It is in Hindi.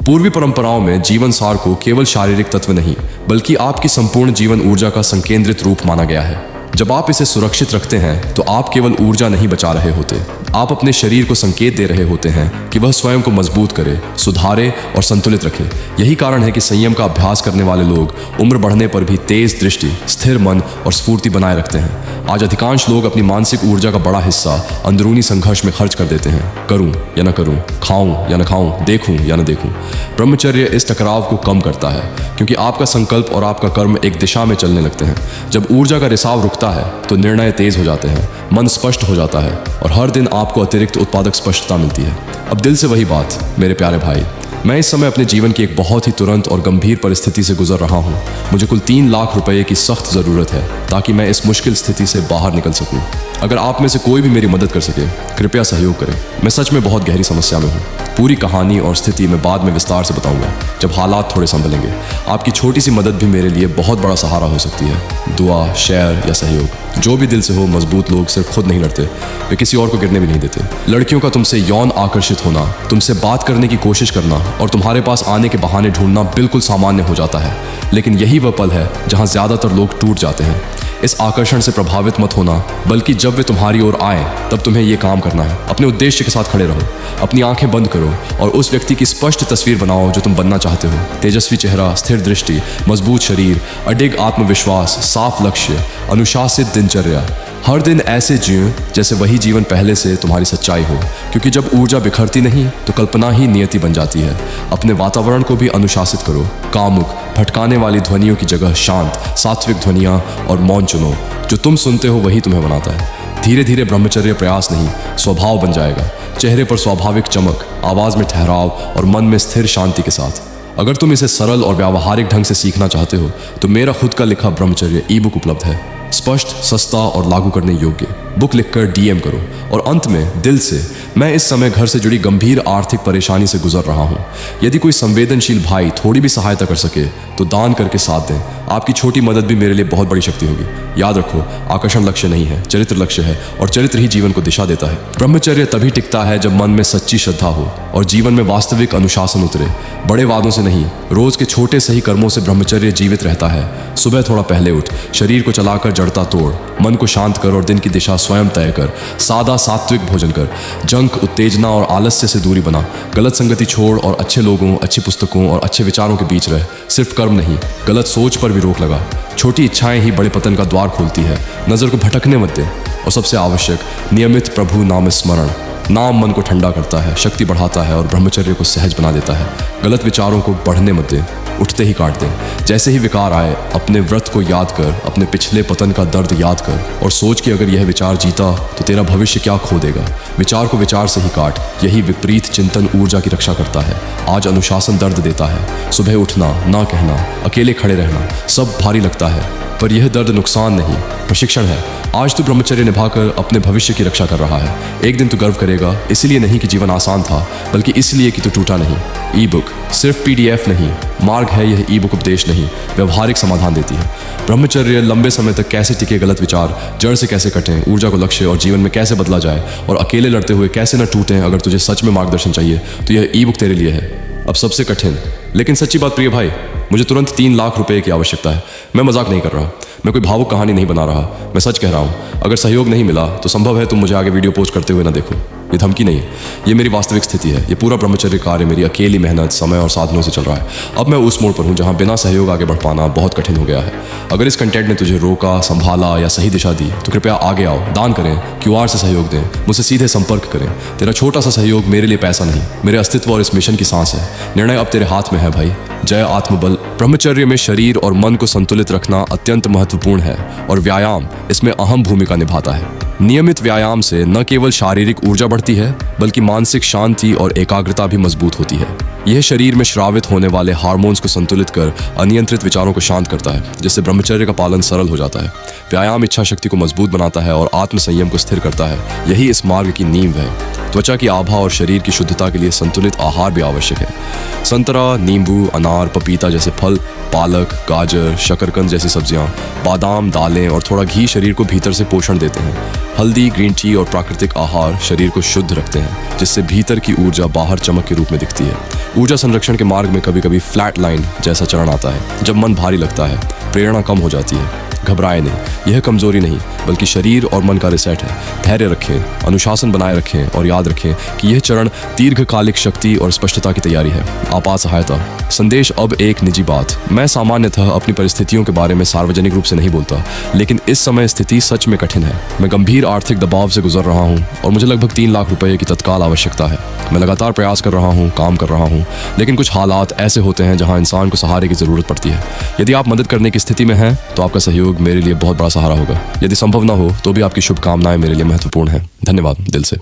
पूर्वी परंपराओं में जीवन सार को केवल शारीरिक तत्व नहीं बल्कि आपकी संपूर्ण जीवन ऊर्जा का संकेंद्रित रूप माना गया है। जब आप इसे सुरक्षित रखते हैं तो आप केवल ऊर्जा नहीं बचा रहे होते, आप अपने शरीर को संकेत दे रहे होते हैं कि वह स्वयं को मजबूत करे, सुधारे और संतुलित रखे। यही कारण है कि संयम का अभ्यास करने वाले लोग उम्र बढ़ने पर भी तेज दृष्टि, स्थिर मन और स्फूर्ति बनाए रखते हैं। आज अधिकांश लोग अपनी मानसिक ऊर्जा का बड़ा हिस्सा अंदरूनी संघर्ष में खर्च कर देते हैं। करूं या न करूं, खाऊं या न खाऊं, देखूं या न देखूं। ब्रह्मचर्य इस टकराव को कम करता है क्योंकि आपका संकल्प और आपका कर्म एक दिशा में चलने लगते हैं। जब ऊर्जा का रिसाव रुकता है तो निर्णय तेज हो जाते हैं, मन स्पष्ट हो जाता है और हर दिन आपको अतिरिक्त उत्पादक स्पष्टता मिलती है। अब दिल से वही बात, मेरे प्यारे भाई, मैं इस समय अपने जीवन की एक बहुत ही तुरंत और गंभीर परिस्थिति से गुजर रहा हूँ। मुझे कुल 3 लाख रुपए की सख्त ज़रूरत है ताकि मैं इस मुश्किल स्थिति से बाहर निकल सकूँ। अगर आप में से कोई भी मेरी मदद कर सके, कृपया सहयोग करें। मैं सच में बहुत गहरी समस्या में हूँ। पूरी कहानी और स्थिति मैं बाद में विस्तार से बताऊंगा जब हालात थोड़े संभलेंगे। आपकी छोटी सी मदद भी मेरे लिए बहुत बड़ा सहारा हो सकती है। दुआ, शेयर या सहयोग, जो भी दिल से हो। मजबूत लोग सिर्फ खुद नहीं लड़ते, वे किसी और को गिरने भी नहीं देते। लड़कियों का तुमसे यौन आकर्षित होना, तुमसे बात करने की कोशिश करना और तुम्हारे पास आने के बहाने ढूंढना बिल्कुल सामान्य हो जाता है। लेकिन यही वह पल है जहां ज्यादातर लोग टूट जाते हैं। इस आकर्षण से प्रभावित मत होना, बल्कि जब वे तुम्हारी ओर आए तब तुम्हें ये काम करना है। अपने उद्देश्य के साथ खड़े रहो, अपनी आंखें बंद करो और उस व्यक्ति की स्पष्ट तस्वीर बनाओ जो तुम बनना चाहते हो। तेजस्वी चेहरा, स्थिर दृष्टि, मजबूत शरीर, अडिग आत्मविश्वास, साफ लक्ष्य, अनुशासित दिनचर्या। हर दिन ऐसे जियो जैसे वही जीवन पहले से तुम्हारी सच्चाई हो, क्योंकि जब ऊर्जा बिखरती नहीं तो कल्पना ही नियति बन जाती है। अपने वातावरण को भी अनुशासित करो। कामुक, भटकाने वाली ध्वनियों की जगह शांत, सात्विक ध्वनियाँ और मौन चुनो। जो तुम सुनते हो वही तुम्हें बनाता है। धीरे धीरे ब्रह्मचर्य प्रयास नहीं, स्वभाव बन जाएगा। चेहरे पर स्वाभाविक चमक, आवाज़ में ठहराव और मन में स्थिर शांति के साथ। अगर तुम इसे सरल और व्यावहारिक ढंग से सीखना चाहते हो तो मेरा खुद का लिखा ब्रह्मचर्य ई-बुक उपलब्ध है। स्पष्ट, सस्ता और लागू करने योग्य। बुक लिखकर डीएम करो। और अंत में दिल से, मैं इस समय घर से जुड़ी गंभीर आर्थिक परेशानी से गुजर रहा हूँ। यदि कोई संवेदनशील भाई थोड़ी भी सहायता कर सके तो दान करके साथ दें। आपकी छोटी मदद भी मेरे लिए बहुत बड़ी शक्ति होगी। याद रखो, आकर्षण लक्ष्य नहीं है, चरित्र लक्ष्य है और चरित्र ही जीवन को दिशा देता है। ब्रह्मचर्य तभी टिकता है जब मन में सच्ची श्रद्धा हो और जीवन में वास्तविक अनुशासन उतरे। बड़े वादों से नहीं, रोज के छोटे सही कर्मों से ब्रह्मचर्य जीवित रहता है। सुबह थोड़ा पहले उठ, शरीर को चलाकर जड़ता तोड़, मन को शांत कर और दिन की दिशा स्वयं तय कर। सादा सात्विक भोजन कर। जंक, उत्तेजना और आलस्य से दूरी बना। गलत संगति छोड़ और अच्छे लोगों, अच्छी पुस्तकों और अच्छे विचारों के बीच रह। सिर्फ कर्म नहीं, गलत सोच पर भी रोक लगा। छोटी इच्छाएं ही बड़े पतन का द्वार खोलती है। नजर को भटकने मत दे। और सबसे आवश्यक, नियमित प्रभु नाम स्मरण। नाम मन को ठंडा करता है, शक्ति बढ़ाता है और ब्रह्मचर्य को सहज बना देता है। गलत विचारों को बढ़ने मत दे, उठते ही काट दे। जैसे ही विकार आए, अपने व्रत को याद कर, अपने पिछले पतन का दर्द याद कर और सोच कि अगर यह विचार जीता तो तेरा भविष्य क्या खो देगा। विचार को विचार से ही काट। यही विपरीत चिंतन ऊर्जा की रक्षा करता है। आज अनुशासन दर्द देता है। सुबह उठना, ना कहना, अकेले खड़े रहना, सब भारी लगता है, पर यह दर्द नुकसान नहीं, प्रशिक्षण है। आज तू ब्रह्मचर्य निभाकर अपने भविष्य की रक्षा कर रहा है। एक दिन तू गर्व करेगा, इसलिए नहीं कि जीवन आसान था, बल्कि इसलिए कि तू टूटा नहीं। ई-बुक सिर्फ पीडीएफ नहीं, मार्ग है। यह ई-बुक उपदेश नहीं, व्यवहारिक समाधान देती है। ब्रह्मचर्य लंबे समय तक कैसे टिके, गलत विचार जड़ से कैसे कटें, ऊर्जा को लक्ष्य और जीवन में कैसे बदला जाए और अकेले लड़ते हुए कैसे न टूटें। अगर तुझे सच में मार्गदर्शन चाहिए तो यह ई-बुक तेरे लिए है। अब सबसे कठिन लेकिन सच्ची बात, प्रिय भाई, मुझे तुरंत 3 लाख रुपए की आवश्यकता है। मैं मजाक नहीं कर रहा, मैं कोई भावुक कहानी नहीं बना रहा, मैं सच कह रहा हूँ। अगर सहयोग नहीं मिला तो संभव है तुम मुझे आगे वीडियो पोस्ट करते हुए ना देखो। ये धमकी नहीं है, ये मेरी वास्तविक स्थिति है। ये पूरा ब्रह्मचर्य कार्य मेरी अकेली मेहनत, समय और साधनों से चल रहा है। अब मैं उस मोड़ पर हूँ जहाँ बिना सहयोग आगे बढ़ पाना बहुत कठिन हो गया है। अगर इस कंटेंट ने तुझे रोका, संभाला या सही दिशा दी तो कृपया आगे आओ, दान करें, क्यूआर से सहयोग दें, मुझसे सीधे संपर्क करें। तेरा छोटा सा सहयोग मेरे लिए पैसा नहीं, मेरे अस्तित्व और इस मिशन की सांस है। निर्णय अब तेरे हाथ में है भाई। जय आत्मबल। ब्रह्मचर्य में शरीर और मन को संतुलित रखना अत्यंत महत्वपूर्ण है और व्यायाम इसमें अहम भूमिका निभाता है। नियमित व्यायाम से न केवल शारीरिक ऊर्जा बढ़ती है बल्कि मानसिक शांति और एकाग्रता भी मजबूत होती है। यह शरीर में स्रावित होने वाले हार्मोन्स को संतुलित कर अनियंत्रित विचारों को शांत करता है, जिससे ब्रह्मचर्य का पालन सरल हो जाता है। व्यायाम इच्छा शक्ति को मजबूत बनाता है और आत्म संयम को स्थिर करता है। यही इस मार्ग की नींव है। त्वचा की आभा और शरीर की शुद्धता के लिए संतुलित आहार भी आवश्यक है। संतरा, नींबू, अनार, पपीता जैसे फल, पालक, गाजर, शकरकंद जैसी सब्जियां, बादाम, दालें और थोड़ा घी शरीर को भीतर से पोषण देते हैं। हल्दी, ग्रीन टी और प्राकृतिक आहार शरीर को शुद्ध रखते हैं, जिससे भीतर की ऊर्जा बाहर चमक के रूप में दिखती है। ऊर्जा संरक्षण के मार्ग में कभी कभी फ्लैट लाइन जैसा चरण आता है, जब मन भारी लगता है, प्रेरणा कम हो जाती है। घबराए नहीं, यह कमजोरी नहीं बल्कि शरीर और मन का रिसेट है। धैर्य रखें, अनुशासन बनाए रखें और याद रखें कि यह चरण दीर्घकालिक शक्ति और स्पष्टता की तैयारी है। आपात सहायता संदेश। अब एक निजी बात, मैं सामान्यतः अपनी परिस्थितियों के बारे में सार्वजनिक रूप से नहीं बोलता, लेकिन इस समय स्थिति सच में कठिन है। मैं गंभीर आर्थिक दबाव से गुजर रहा हूँ और मुझे लगभग 3 लाख रुपए की तत्काल आवश्यकता है। मैं लगातार प्रयास कर रहा हूँ, काम कर रहा हूँ, लेकिन कुछ हालात ऐसे होते हैं जहाँ इंसान को सहारे की जरूरत पड़ती है। यदि आप मदद करने की स्थिति में हैं तो आपका सहयोग मेरे लिए बहुत बड़ा सहारा होगा। यदि संभव ना हो तो भी आपकी शुभकामनाएं मेरे लिए महत्वपूर्ण हैं। धन्यवाद दिल से।